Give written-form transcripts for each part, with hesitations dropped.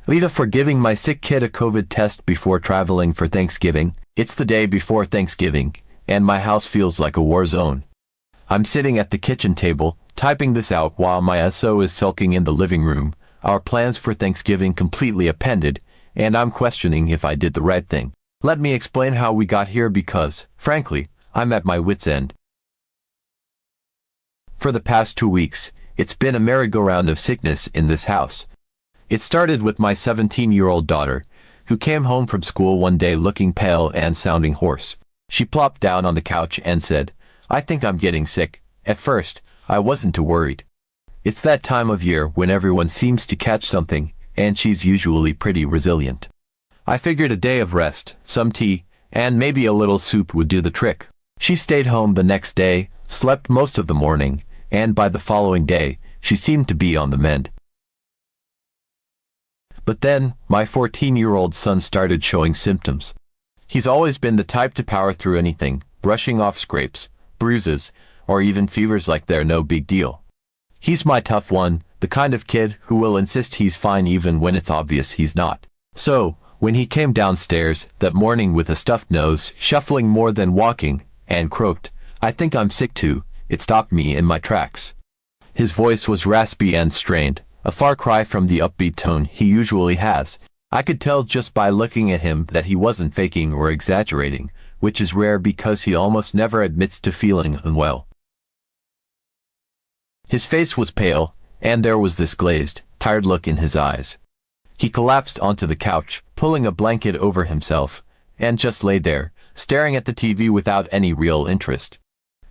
AITA for giving my sick kid a COVID test before traveling for Thanksgiving. It's the day before Thanksgiving, and my house feels like a war zone. I'm sitting at the kitchen table, typing this out while my SO is sulking in the living room, our plans for Thanksgiving completely appended, and I'm questioning if I did the right thing. Let me explain how we got here because, frankly, I'm at my wit's end. For the past 2 weeks, it's been a merry-go-round of sickness in this house. It started with my 17-year-old daughter, who came home from school one day looking pale and sounding hoarse. She plopped down on the couch and said, "I think I'm getting sick." At first, I wasn't too worried. It's that time of year when everyone seems to catch something, and she's usually pretty resilient. I figured a day of rest, some tea, and maybe a little soup would do the trick. She stayed home the next day, slept most of the morning, and by the following day, she seemed to be on the mend. But then, my 14-year-old son started showing symptoms. He's always been the type to power through anything, brushing off scrapes, bruises, or even fevers like they're no big deal. He's my tough one, the kind of kid who will insist he's fine even when it's obvious he's not. So, when he came downstairs that morning with a stuffed nose, shuffling more than walking, and croaked, "I think I'm sick too," it stopped me in my tracks. His voice was raspy and strained, a far cry from the upbeat tone he usually has. I could tell just by looking at him that he wasn't faking or exaggerating, which is rare because he almost never admits to feeling unwell. His face was pale, and there was this glazed, tired look in his eyes. He collapsed onto the couch, pulling a blanket over himself, and just lay there, staring at the TV without any real interest.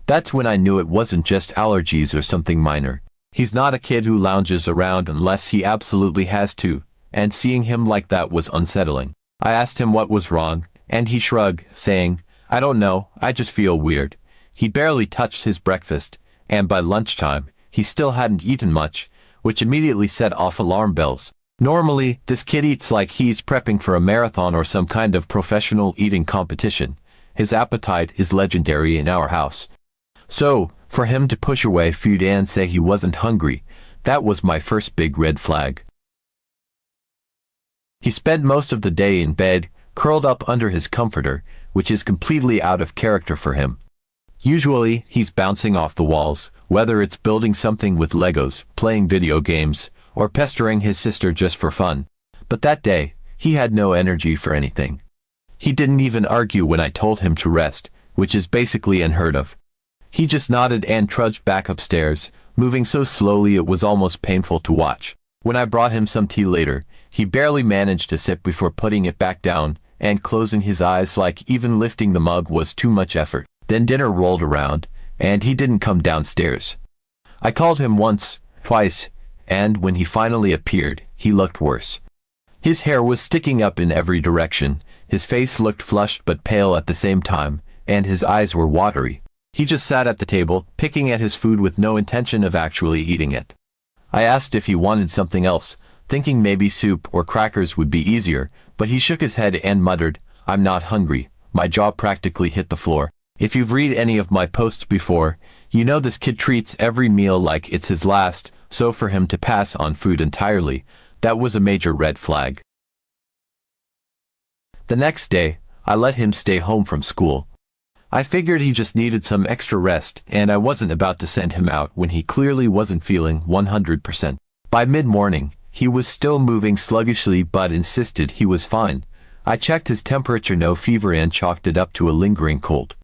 That's when I knew it wasn't just allergies or something minor. He's not a kid who lounges around unless he absolutely has to, and seeing him like that was unsettling. I asked him what was wrong, and he shrugged, saying, "I don't know, I just feel weird." He barely touched his breakfast, and by lunchtime, he still hadn't eaten much, which immediately set off alarm bells. Normally, this kid eats like he's prepping for a marathon or some kind of professional eating competition. His appetite is legendary in our house. So, for him to push away food and say he wasn't hungry, that was my first big red flag. He spent most of the day in bed, curled up under his comforter, which is completely out of character for him. Usually, he's bouncing off the walls, whether it's building something with Legos, playing video games, or pestering his sister just for fun. But that day, he had no energy for anything. He didn't even argue when I told him to rest, which is basically unheard of. He just nodded and trudged back upstairs, moving so slowly it was almost painful to watch. When I brought him some tea later, he barely managed to sip before putting it back down, and closing his eyes like even lifting the mug was too much effort. Then dinner rolled around, and he didn't come downstairs. I called him once, twice, and when he finally appeared, he looked worse. His hair was sticking up in every direction, his face looked flushed but pale at the same time, and his eyes were watery. He just sat at the table, picking at his food with no intention of actually eating it. I asked if he wanted something else, thinking maybe soup or crackers would be easier, but he shook his head and muttered, "I'm not hungry." My jaw practically hit the floor. If you've read any of my posts before, you know this kid treats every meal like it's his last, so for him to pass on food entirely, that was a major red flag. The next day, I let him stay home from school. I figured he just needed some extra rest, and I wasn't about to send him out when he clearly wasn't feeling 100%. By mid-morning, he was still moving sluggishly but insisted he was fine. I checked his temperature, no fever, and chalked it up to a lingering cold.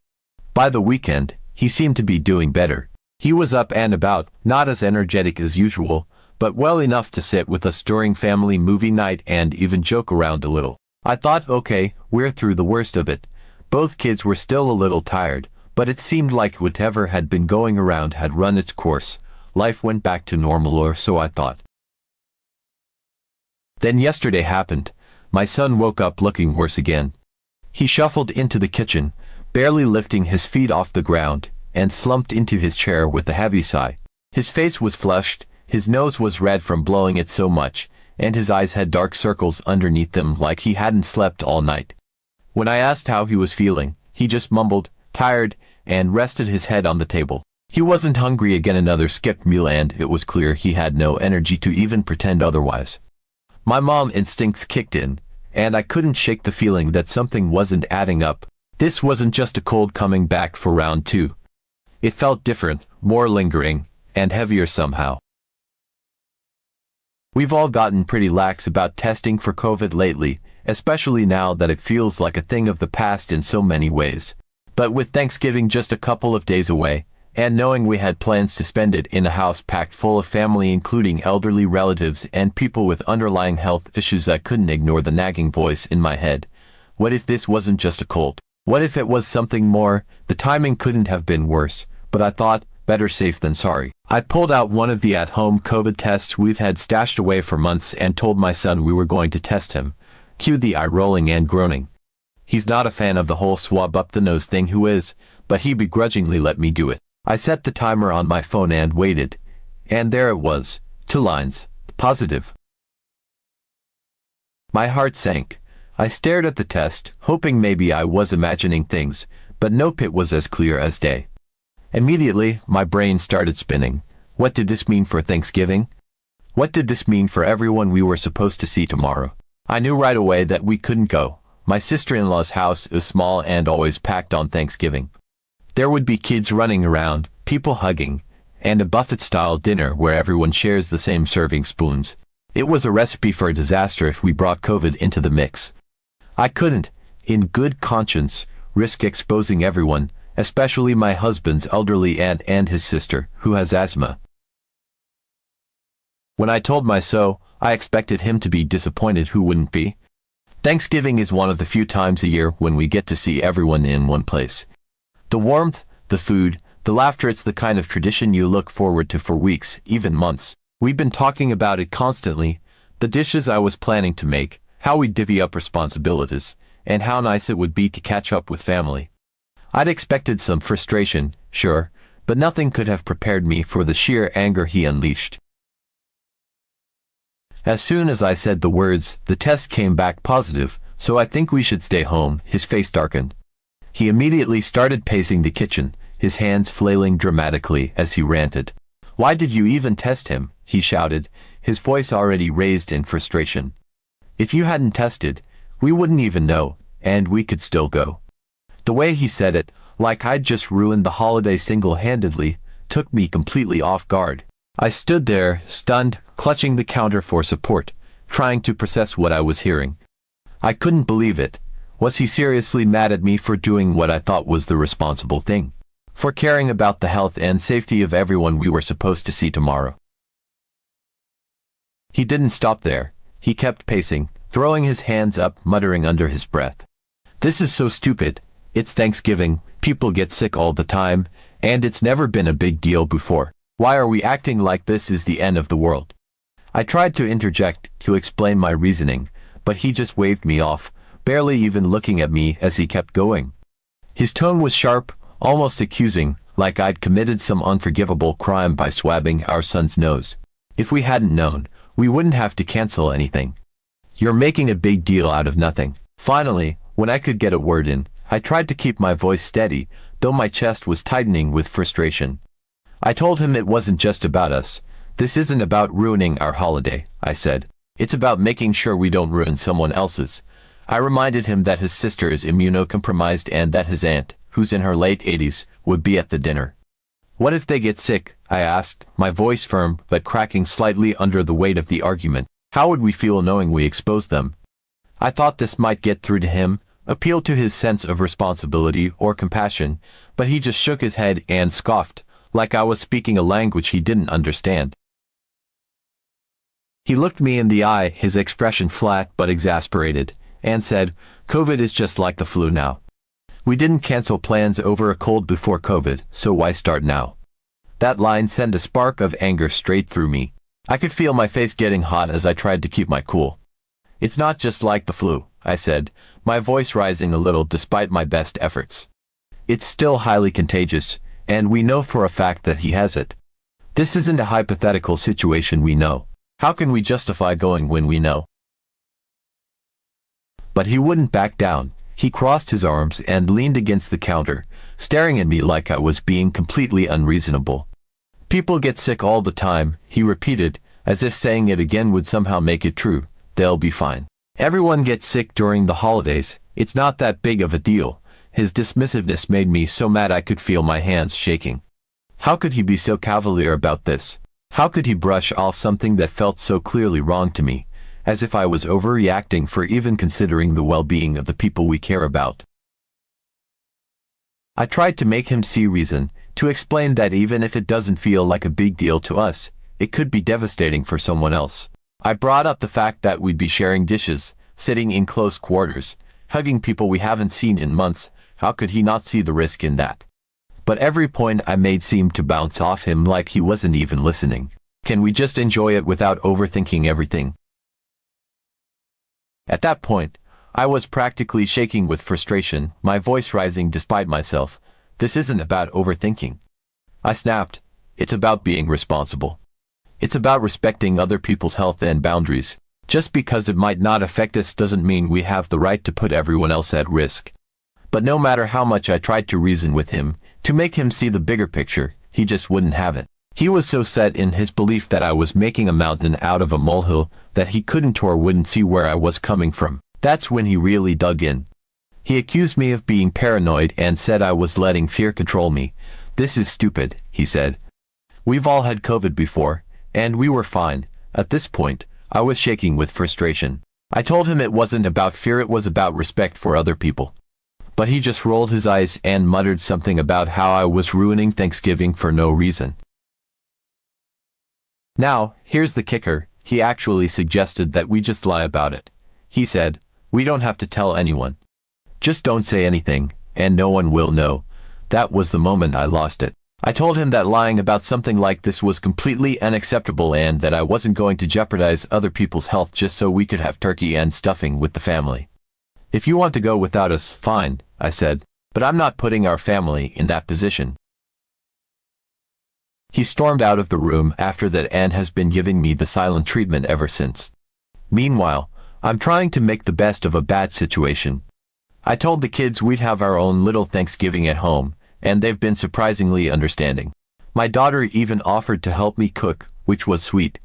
By the weekend, he seemed to be doing better. He was up and about, not as energetic as usual, but well enough to sit with us during family movie night and even joke around a little. I thought, okay, we're through the worst of it. Both kids were still a little tired, but it seemed like whatever had been going around had run its course. Life went back to normal, or so I thought. Then yesterday happened. My son woke up looking worse again. He shuffled into the kitchen, barely lifting his feet off the ground, and slumped into his chair with a heavy sigh. His face was flushed, his nose was red from blowing it so much, and his eyes had dark circles underneath them like he hadn't slept all night. When I asked how he was feeling, he just mumbled, "Tired," and rested his head on the table. He wasn't hungry again, another skipped meal, and it was clear he had no energy to even pretend otherwise. My mom instincts kicked in, and I couldn't shake the feeling that something wasn't adding up. This wasn't just a cold coming back for round two. It felt different, more lingering, and heavier somehow. We've all gotten pretty lax about testing for COVID lately, especially now that it feels like a thing of the past in so many ways. But with Thanksgiving just a couple of days away, and knowing we had plans to spend it in a house packed full of family including elderly relatives and people with underlying health issues, I couldn't ignore the nagging voice in my head. What if this wasn't just a cold? What if it was something more? The timing couldn't have been worse, but I thought, better safe than sorry. I pulled out one of the at-home COVID tests we've had stashed away for months and told my son we were going to test him. Cue the eye-rolling and groaning. He's not a fan of the whole swab up the nose thing, who is, but he begrudgingly let me do it. I set the timer on my phone and waited. And there it was, 2 lines, positive. My heart sank. I stared at the test, hoping maybe I was imagining things, but nope, it was as clear as day. Immediately, my brain started spinning. What did this mean for Thanksgiving? What did this mean for everyone we were supposed to see tomorrow? I knew right away that we couldn't go. My sister-in-law's house is small and always packed on Thanksgiving. There would be kids running around, people hugging, and a buffet-style dinner where everyone shares the same serving spoons. It was a recipe for a disaster if we brought COVID into the mix. I couldn't, in good conscience, risk exposing everyone, especially my husband's elderly aunt and his sister, who has asthma. When I told my so, I expected him to be disappointed. Who wouldn't be? Thanksgiving is one of the few times a year when we get to see everyone in one place. The warmth, the food, the laughter, it's the kind of tradition you look forward to for weeks, even months. We've been talking about it constantly, the dishes I was planning to make, how we'd divvy up responsibilities, and how nice it would be to catch up with family. I'd expected some frustration, sure, but nothing could have prepared me for the sheer anger he unleashed. As soon as I said the words, the test came back positive, so I think we should stay home. His face darkened. He immediately started pacing the kitchen, his hands flailing dramatically as he ranted. "Why did you even test him?" he shouted, his voice already raised in frustration. "If you hadn't tested, we wouldn't even know, and we could still go." The way he said it, like I'd just ruined the holiday single-handedly, took me completely off guard. I stood there, stunned, clutching the counter for support, trying to process what I was hearing. I couldn't believe it. Was he seriously mad at me for doing what I thought was the responsible thing? For caring about the health and safety of everyone we were supposed to see tomorrow? He didn't stop there. He kept pacing, throwing his hands up, muttering under his breath. "This is so stupid. It's Thanksgiving, people get sick all the time, and it's never been a big deal before. Why are we acting like this is the end of the world?" I tried to interject, to explain my reasoning, but he just waved me off, barely even looking at me as he kept going. His tone was sharp, almost accusing, like I'd committed some unforgivable crime by swabbing our son's nose. If we hadn't known, we wouldn't have to cancel anything. "You're making a big deal out of nothing." Finally, when I could get a word in, I tried to keep my voice steady, though my chest was tightening with frustration. I told him it wasn't just about us. "This isn't about ruining our holiday," I said. "It's about making sure we don't ruin someone else's." I reminded him that his sister is immunocompromised and that his aunt, who's in her late 80s, would be at the dinner. "What if they get sick?" I asked, my voice firm but cracking slightly under the weight of the argument. How would we feel knowing we exposed them? I thought this might get through to him, appeal to his sense of responsibility or compassion, but he just shook his head and scoffed, like I was speaking a language he didn't understand. He looked me in the eye, his expression flat but exasperated, and said, "COVID is just like the flu now. We didn't cancel plans over a cold before COVID, so why start now?" That line sent a spark of anger straight through me. I could feel my face getting hot as I tried to keep my cool. "It's not just like the flu," I said, my voice rising a little despite my best efforts. "It's still highly contagious, and we know for a fact that he has it. This isn't a hypothetical situation, we know. How can we justify going when we know?" But he wouldn't back down. He crossed his arms and leaned against the counter, staring at me like I was being completely unreasonable. "People get sick all the time," he repeated, as if saying it again would somehow make it true. they'll be fine. Everyone gets sick during the holidays, it's not that big of a deal. His dismissiveness made me so mad I could feel my hands shaking. How could he be so cavalier about this? How could he brush off something that felt so clearly wrong to me, as if I was overreacting for even considering the well-being of the people we care about? I tried to make him see reason, to explain that even if it doesn't feel like a big deal to us, it could be devastating for someone else. I brought up the fact that we'd be sharing dishes, sitting in close quarters, hugging people we haven't seen in months. How could he not see the risk in that? But every point I made seemed to bounce off him like he wasn't even listening. Can we just enjoy it without overthinking everything? At that point, I was practically shaking with frustration, my voice rising despite myself. This isn't about overthinking. I snapped. It's about being responsible. It's about respecting other people's health and boundaries. Just because it might not affect us doesn't mean we have the right to put everyone else at risk. But no matter how much I tried to reason with him, to make him see the bigger picture, he just wouldn't have it. He was so set in his belief that I was making a mountain out of a molehill that he couldn't or wouldn't see where I was coming from. That's when he really dug in. He accused me of being paranoid and said I was letting fear control me. This is stupid, he said. We've all had COVID before, and we were fine. At this point, I was shaking with frustration. I told him it wasn't about fear, it was about respect for other people. But he just rolled his eyes and muttered something about how I was ruining Thanksgiving for no reason. Now, here's the kicker, he actually suggested that we just lie about it. He said, we don't have to tell anyone. Just don't say anything, and no one will know. That was the moment I lost it. I told him that lying about something like this was completely unacceptable and that I wasn't going to jeopardize other people's health just so we could have turkey and stuffing with the family. If you want to go without us, fine, I said, but I'm not putting our family in that position. He stormed out of the room after that and has been giving me the silent treatment ever since. Meanwhile, I'm trying to make the best of a bad situation. I told the kids we'd have our own little Thanksgiving at home, and they've been surprisingly understanding. My daughter even offered to help me cook, which was sweet.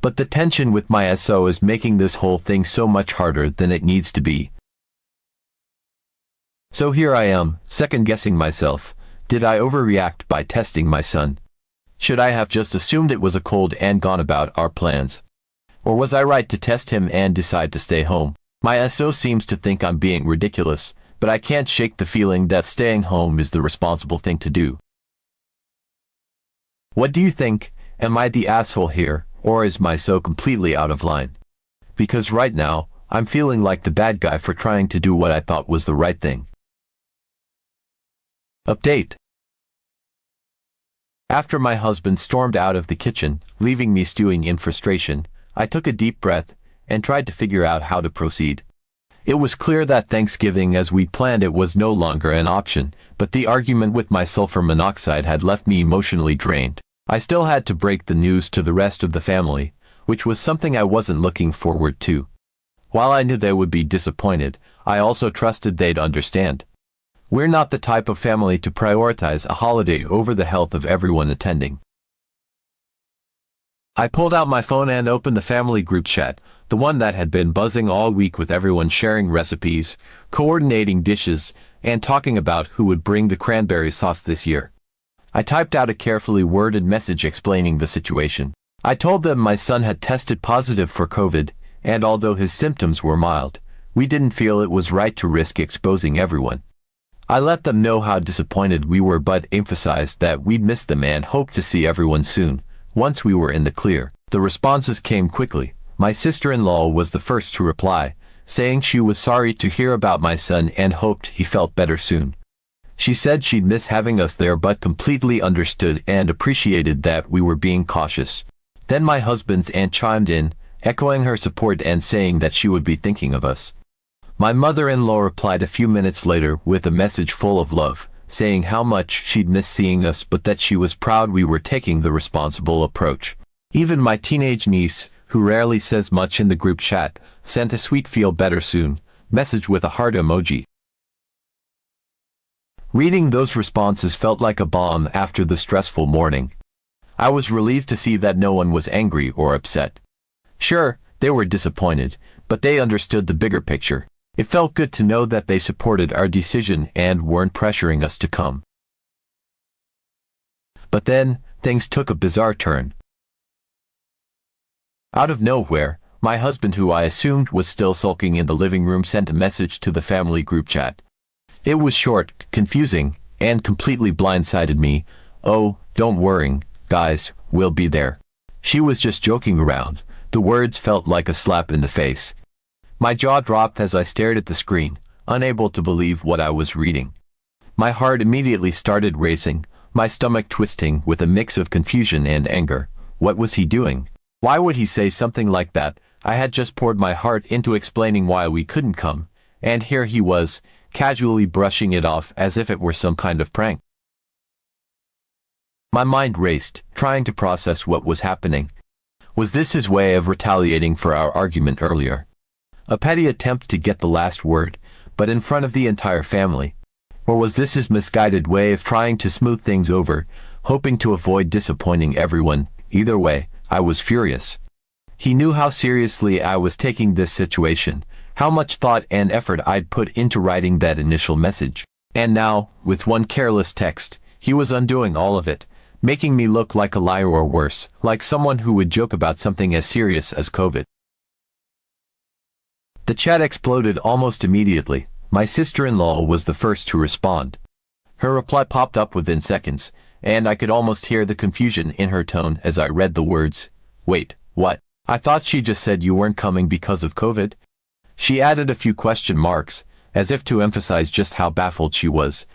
But the tension with my SO is making this whole thing so much harder than it needs to be. So here I am, second-guessing myself. Did I overreact by testing my son? Should I have just assumed it was a cold and gone about our plans? Or was I right to test him and decide to stay home? My SO seems to think I'm being ridiculous, but I can't shake the feeling that staying home is the responsible thing to do. What do you think? Am I the asshole here, or is my SO completely out of line? Because right now, I'm feeling like the bad guy for trying to do what I thought was the right thing. Update. After my husband stormed out of the kitchen, leaving me stewing in frustration, I took a deep breath and tried to figure out how to proceed. It was clear that Thanksgiving as we'd planned it was no longer an option, but the argument with my sulfur monoxide had left me emotionally drained. I still had to break the news to the rest of the family, which was something I wasn't looking forward to. While I knew they would be disappointed, I also trusted they'd understand. We're not the type of family to prioritize a holiday over the health of everyone attending. I pulled out my phone and opened the family group chat, the one that had been buzzing all week with everyone sharing recipes, coordinating dishes, and talking about who would bring the cranberry sauce this year. I typed out a carefully worded message explaining the situation. I told them my son had tested positive for COVID, and although his symptoms were mild, we didn't feel it was right to risk exposing everyone. I let them know how disappointed we were but emphasized that we'd miss them and hoped to see everyone soon. Once we were in the clear, the responses came quickly. My sister-in-law was the first to reply, saying she was sorry to hear about my son and hoped he felt better soon. She said she'd miss having us there but completely understood and appreciated that we were being cautious. Then my husband's aunt chimed in, echoing her support and saying that she would be thinking of us. My mother-in-law replied a few minutes later with a message full of love, saying how much she'd miss seeing us but that she was proud we were taking the responsible approach. Even my teenage niece, who rarely says much in the group chat, sent a sweet feel better soon message with a heart emoji. Reading those responses felt like a balm after the stressful morning. I was relieved to see that no one was angry or upset. Sure, They were disappointed, but they understood the bigger picture. It felt good to know that they supported our decision and weren't pressuring us to come. But then, things took a bizarre turn. Out of nowhere, my husband, who I assumed was still sulking in the living room, sent a message to the family group chat. It was short, confusing, and completely blindsided me. "Oh, don't worry, guys, we'll be there. She was just joking around." The words felt like a slap in the face. My jaw dropped as I stared at the screen, unable to believe what I was reading. My heart immediately started racing, my stomach twisting with a mix of confusion and anger. What was he doing? Why would he say something like that? I had just poured my heart into explaining why we couldn't come, and here he was, casually brushing it off as if it were some kind of prank. My mind raced, trying to process what was happening. Was this his way of retaliating for our argument earlier? A petty attempt to get the last word, but in front of the entire family? Or was this his misguided way of trying to smooth things over, hoping to avoid disappointing everyone? Either way, I was furious. He knew how seriously I was taking this situation, how much thought and effort I'd put into writing that initial message. And now, with one careless text, he was undoing all of it, making me look like a liar, or worse, like someone who would joke about something as serious as COVID. The chat exploded almost immediately. My sister-in-law was the first to respond. Her reply popped up within seconds, and I could almost hear the confusion in her tone as I read the words. "Wait, what? I thought she just said you weren't coming because of COVID?" She added a few question marks, as if to emphasize just how baffled she was.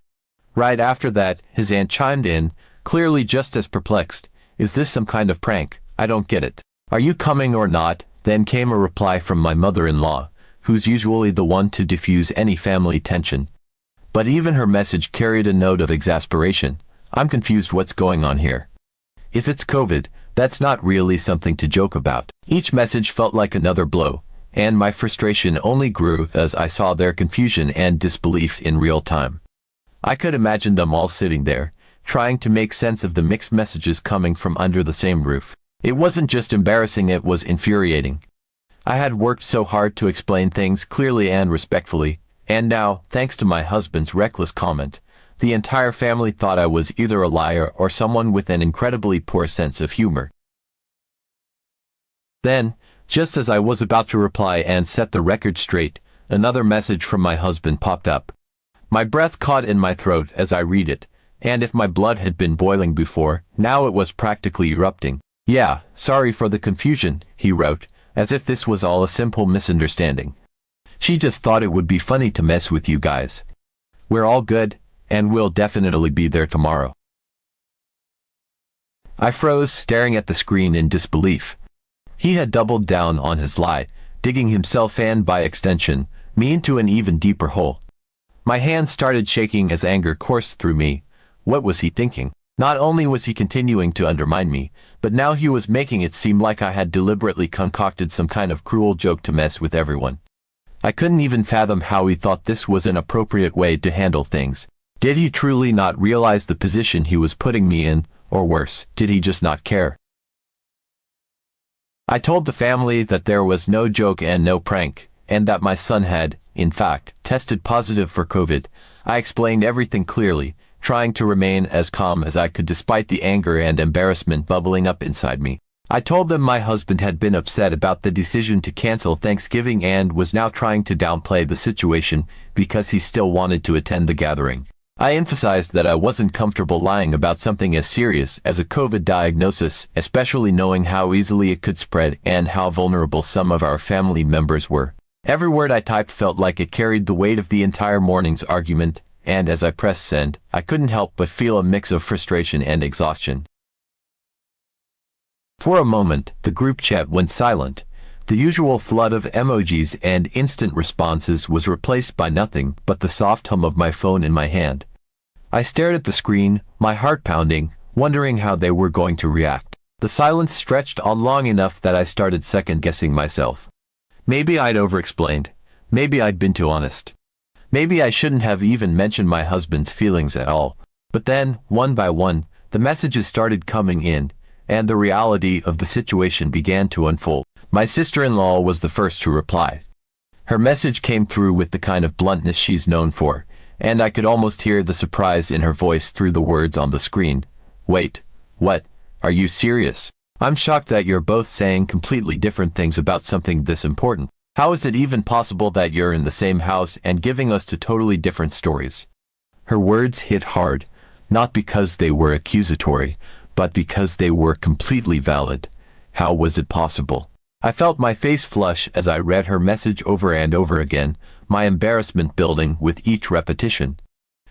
Right after that, his aunt chimed in, clearly just as perplexed. "Is this some kind of prank? I don't get it. Are you coming or not?" Then came a reply from my mother-in-law, who's usually the one to diffuse any family tension. But even her message carried a note of exasperation. "I'm confused, what's going on here? If it's COVID, that's not really something to joke about." Each message felt like another blow, and my frustration only grew as I saw their confusion and disbelief in real time. I could imagine them all sitting there, trying to make sense of the mixed messages coming from under the same roof. It wasn't just embarrassing, it was infuriating. I had worked so hard to explain things clearly and respectfully, and now, thanks to my husband's reckless comment, the entire family thought I was either a liar or someone with an incredibly poor sense of humor. Then, just as I was about to reply and set the record straight, another message from my husband popped up. My breath caught in my throat as I read it, and if my blood had been boiling before, now it was practically erupting. "Yeah, sorry for the confusion," he wrote, as if this was all a simple misunderstanding. "She just thought it would be funny to mess with you guys. We're all good, and we'll definitely be there tomorrow." I froze, staring at the screen in disbelief. He had doubled down on his lie, digging himself and, by extension, me into an even deeper hole. My hands started shaking as anger coursed through me. What was he thinking? Not only was he continuing to undermine me, but now he was making it seem like I had deliberately concocted some kind of cruel joke to mess with everyone. I couldn't even fathom how he thought this was an appropriate way to handle things. Did he truly not realize the position he was putting me in, or worse, did he just not care? I told the family that there was no joke and no prank, and that my son had, in fact, tested positive for COVID. I explained everything clearly, trying to remain as calm as I could despite the anger and embarrassment bubbling up inside me. I told them my husband had been upset about the decision to cancel Thanksgiving and was now trying to downplay the situation because he still wanted to attend the gathering. I emphasized that I wasn't comfortable lying about something as serious as a COVID diagnosis, especially knowing how easily it could spread and how vulnerable some of our family members were. Every word I typed felt like it carried the weight of the entire morning's argument, and as I pressed send, I couldn't help but feel a mix of frustration and exhaustion. For a moment, the group chat went silent. The usual flood of emojis and instant responses was replaced by nothing but the soft hum of my phone in my hand. I stared at the screen, my heart pounding, wondering how they were going to react. The silence stretched on long enough that I started second-guessing myself. Maybe I'd over-explained. Maybe I'd been too honest. Maybe I shouldn't have even mentioned my husband's feelings at all. But then, one by one, the messages started coming in, and the reality of the situation began to unfold. My sister-in-law was the first to reply. Her message came through with the kind of bluntness she's known for, and I could almost hear the surprise in her voice through the words on the screen. Wait, what? Are you serious? I'm shocked that you're both saying completely different things about something this important. How is it even possible that you're in the same house and giving us two totally different stories? Her words hit hard, not because they were accusatory, but because they were completely valid. How was it possible? I felt my face flush as I read her message over and over again, my embarrassment building with each repetition.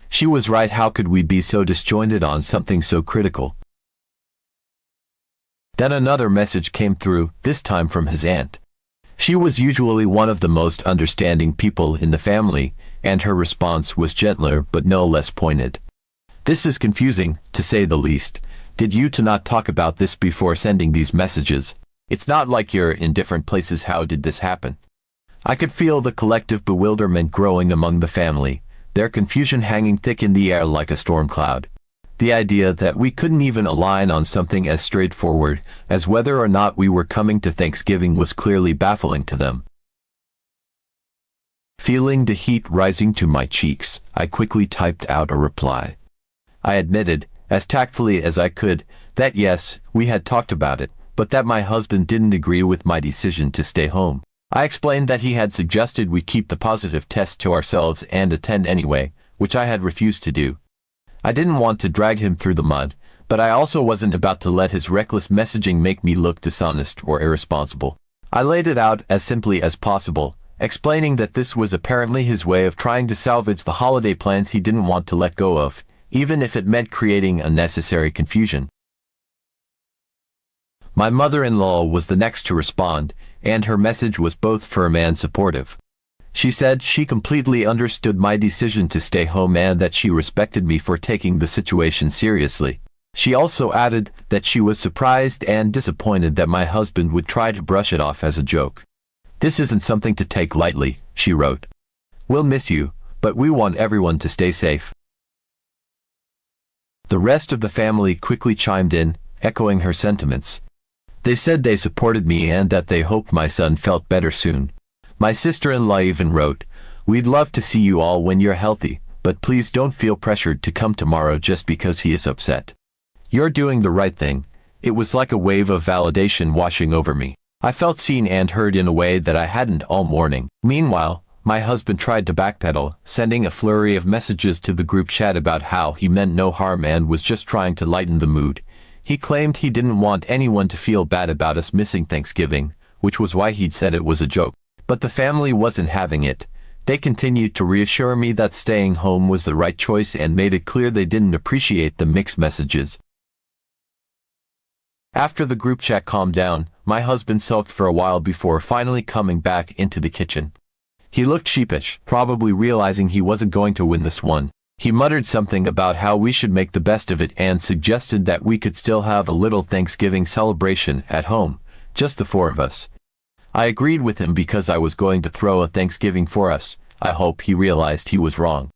She was right. How could we be so disjointed on something so critical? Then another message came through, this time from his aunt. She was usually one of the most understanding people in the family, and her response was gentler but no less pointed. This is confusing, to say the least. Did you two not talk about this before sending these messages? It's not like you're in different places. How did this happen? I could feel the collective bewilderment growing among the family, their confusion hanging thick in the air like a storm cloud. The idea that we couldn't even align on something as straightforward as whether or not we were coming to Thanksgiving was clearly baffling to them. Feeling the heat rising to my cheeks, I quickly typed out a reply. I admitted, as tactfully as I could, that yes, we had talked about it, but that my husband didn't agree with my decision to stay home. I explained that he had suggested we keep the positive test to ourselves and attend anyway, which I had refused to do. I didn't want to drag him through the mud, but I also wasn't about to let his reckless messaging make me look dishonest or irresponsible. I laid it out as simply as possible, explaining that this was apparently his way of trying to salvage the holiday plans he didn't want to let go of, even if it meant creating unnecessary confusion. My mother-in-law was the next to respond, and her message was both firm and supportive. She said she completely understood my decision to stay home and that she respected me for taking the situation seriously. She also added that she was surprised and disappointed that my husband would try to brush it off as a joke. "This isn't something to take lightly," she wrote. "We'll miss you, but we want everyone to stay safe." The rest of the family quickly chimed in, echoing her sentiments. They said they supported me and that they hoped my son felt better soon. My sister-in-law even wrote, "We'd love to see you all when you're healthy, but please don't feel pressured to come tomorrow just because he is upset. You're doing the right thing." It was like a wave of validation washing over me. I felt seen and heard in a way that I hadn't all morning. Meanwhile, my husband tried to backpedal, sending a flurry of messages to the group chat about how he meant no harm and was just trying to lighten the mood. He claimed he didn't want anyone to feel bad about us missing Thanksgiving, which was why he'd said it was a joke. But the family wasn't having it. They continued to reassure me that staying home was the right choice and made it clear they didn't appreciate the mixed messages. After the group chat calmed down, my husband sulked for a while before finally coming back into the kitchen. He looked sheepish, probably realizing he wasn't going to win this one. He muttered something about how we should make the best of it and suggested that we could still have a little Thanksgiving celebration at home, just the four of us. I agreed with him because I was going to throw a Thanksgiving for us. I hope he realized he was wrong.